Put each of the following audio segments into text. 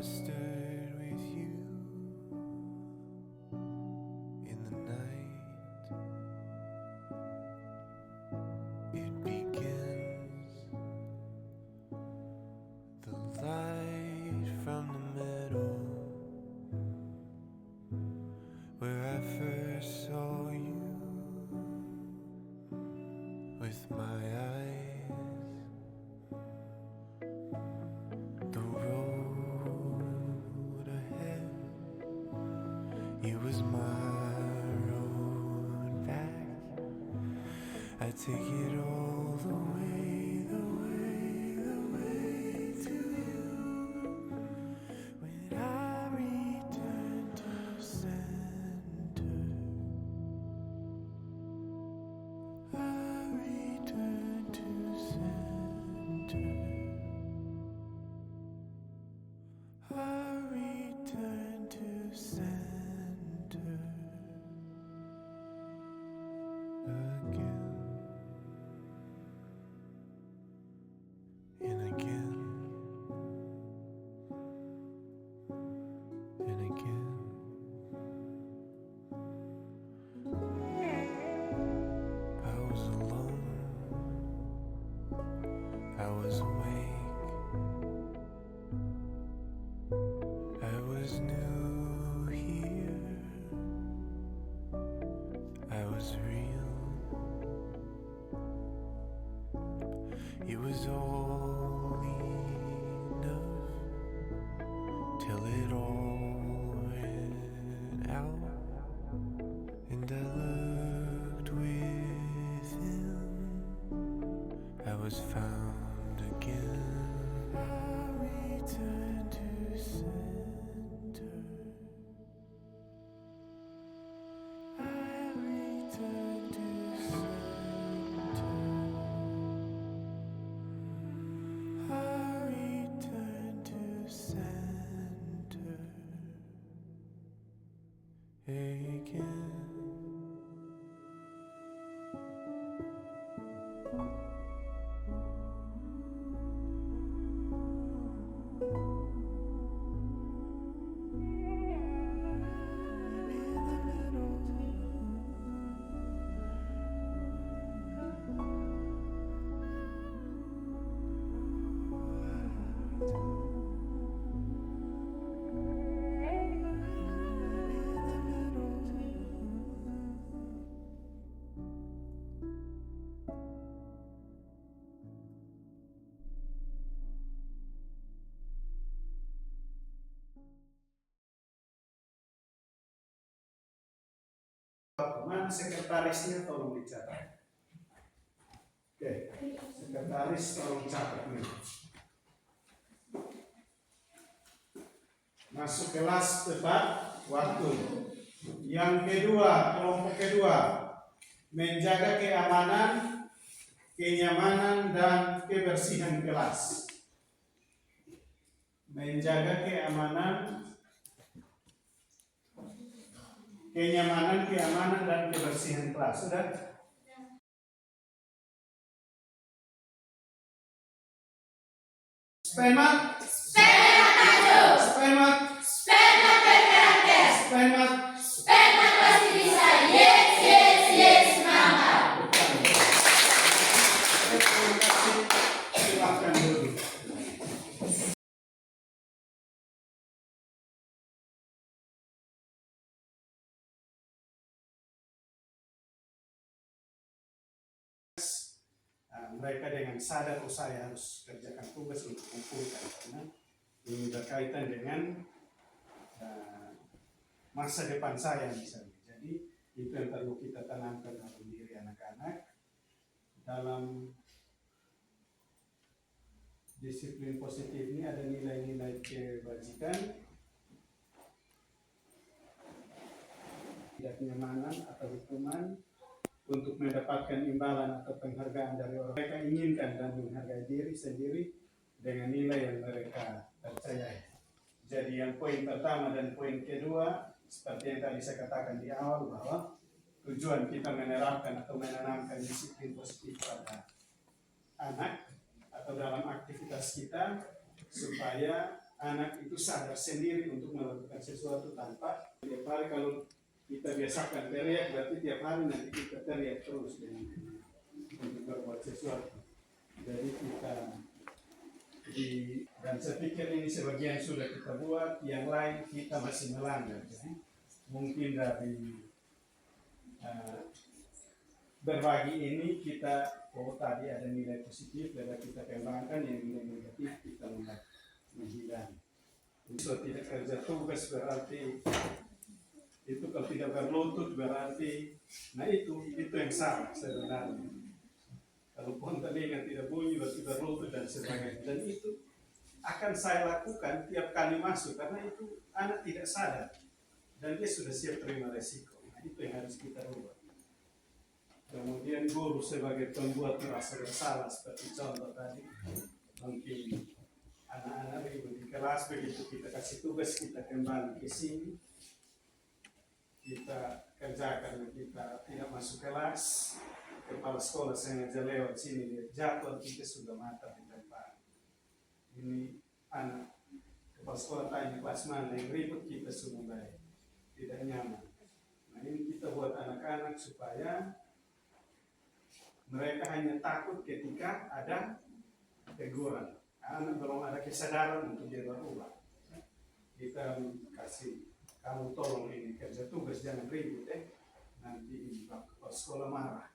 stood with you in the night. It begins, the light from the middle, where I first saw you with my eyes. The road ahead, it was my road back. I take it all the way to you. When I return to center, I return to center. I return to center again and again and again. I was alone, I was awake, I was new here, I was real. It was all enough till it all ran out, and I looked within, I was found again. I returned to center, I returned to center, I returned to center again. Mana sekretarisnya tolong dicatat. Oke, sekretaris tolong catat nih. Masuk kelas tepat waktu. Yang kedua, kelompok kedua, menjaga keamanan, kenyamanan dan kebersihan kelas. Menjaga keamanan, keamanan dan kebersihan kelas. Sudah? Spenmat, Spenmat, Spenmat, Spenmat pasti bisa. Yes, mama. Silahkan dulu. Mereka dengan sadar saya harus kerjakan tugas untuk kumpulkan karena ini berkaitan dengan masa depan saya misalnya. Jadi itu yang perlu kita tanamkan dalam diri anak-anak. Dalam disiplin positif ini ada nilai-nilai kebajikan, tidak kenyamanan atau hukuman, untuk mendapatkan imbalan atau penghargaan dari orang mereka inginkan dan menghargai diri sendiri dengan nilai yang mereka percayai. Jadi yang poin pertama dan poin kedua, seperti yang tadi saya katakan di awal, bahwa tujuan kita menerapkan atau menanamkan disiplin positif pada anak atau dalam aktivitas kita supaya anak itu sadar sendiri untuk melakukan sesuatu tanpa tiap hari. Kalau kita biasakan teriak, berarti tiap hari nanti kita teriak terus untuk berbuat sesuatu. Jadi kita dan saya pikir ini sebagian sudah kita buat, yang lain kita masih melanggar. Jadi mungkin dari berbagi ini kita, tadi ada nilai positif, dan kita kembangkan, yang nilai negatif kita menghilangkan. Itu tidak kerja tugas berarti itu, kalau tidak berlutut berarti, nah itu yang salah sebenarnya. Kalau pohon telinga tidak bunyi berarti berlutut dan sebagainya, dan itu akan saya lakukan tiap kali masuk karena itu anak tidak sadar dan dia sudah siap terima resiko. Nah, itu yang harus kita ubah. Kemudian guru sebagai pembuat merasa bersalah, seperti contoh tadi, mungkin anak-anak ribut di kelas, begitu kita kasih tugas kita kembali ke sini, kita kerjakan, kita tidak masuk kelas, kepala sekolah sengaja lewat sini lihat jadwal, kita sudah mata di depan. Ini anak kepala sekolah tanya kelas mana yang ribut, kita sudah mulai tidak nyaman. Nah ini kita buat anak-anak supaya mereka hanya takut ketika ada teguran. Anak belum ada kesadaran untuk dia berubah. Kita kasih, kamu tolong ini kerja tugas, jangan ribut nanti bapak sekolah marah.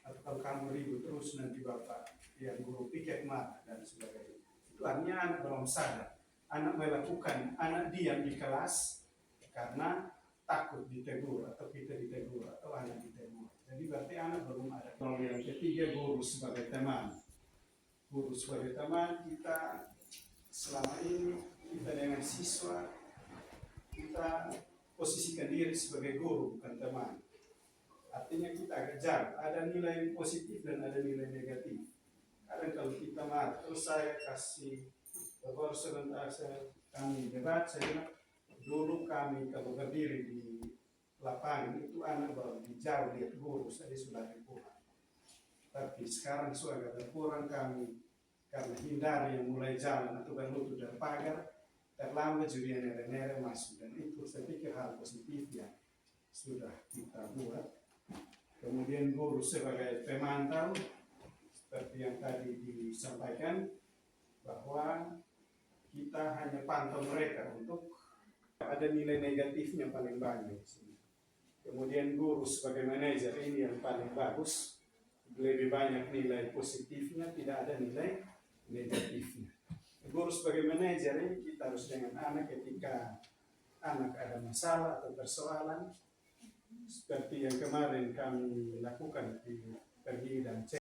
Atau kalau kamu ribut terus nanti bapak yang guru piket marah dan sebagainya. Itu artinya anak belum sadar. Anak melakukan, anak diam di kelas karena takut ditegur atau kita ditegur atau anak ditegur. Jadi berarti anak belum ada. Lalu yang ketiga, guru sebagai teman. Guru sebagai teman, kita selama ini kita dengan siswa, kita posisikan diri sebagai guru bukan teman. Artinya kita agak jauh, ada nilai positif dan ada nilai negatif. Kadang kalau kita marah, terus saya kasih baru sebentar kami debat, saya bilang dulu kami kalau berdiri di lapangan itu anak baru jauh lihat guru, saya sudah berkurang. Tapi sekarang sudah agak berkurang kami karena hindari yang mulai jalan atau berlutut dari pagar, terlambat juga nere-nere masuk, dan itu saya pikir hal positif yang sudah kita buat. Kemudian guru sebagai pemantau, seperti yang tadi disampaikan, bahwa kita hanya pantau mereka untuk ada nilai negatifnya paling banyak. Kemudian guru sebagai manajer ini yang paling bagus, lebih banyak nilai positifnya, tidak ada nilai negatifnya. Guru sebagai manajer ini kita harus dengan anak ketika anak ada masalah atau persoalan, seperti yang kemarin kami lakukan di pergi dan cek.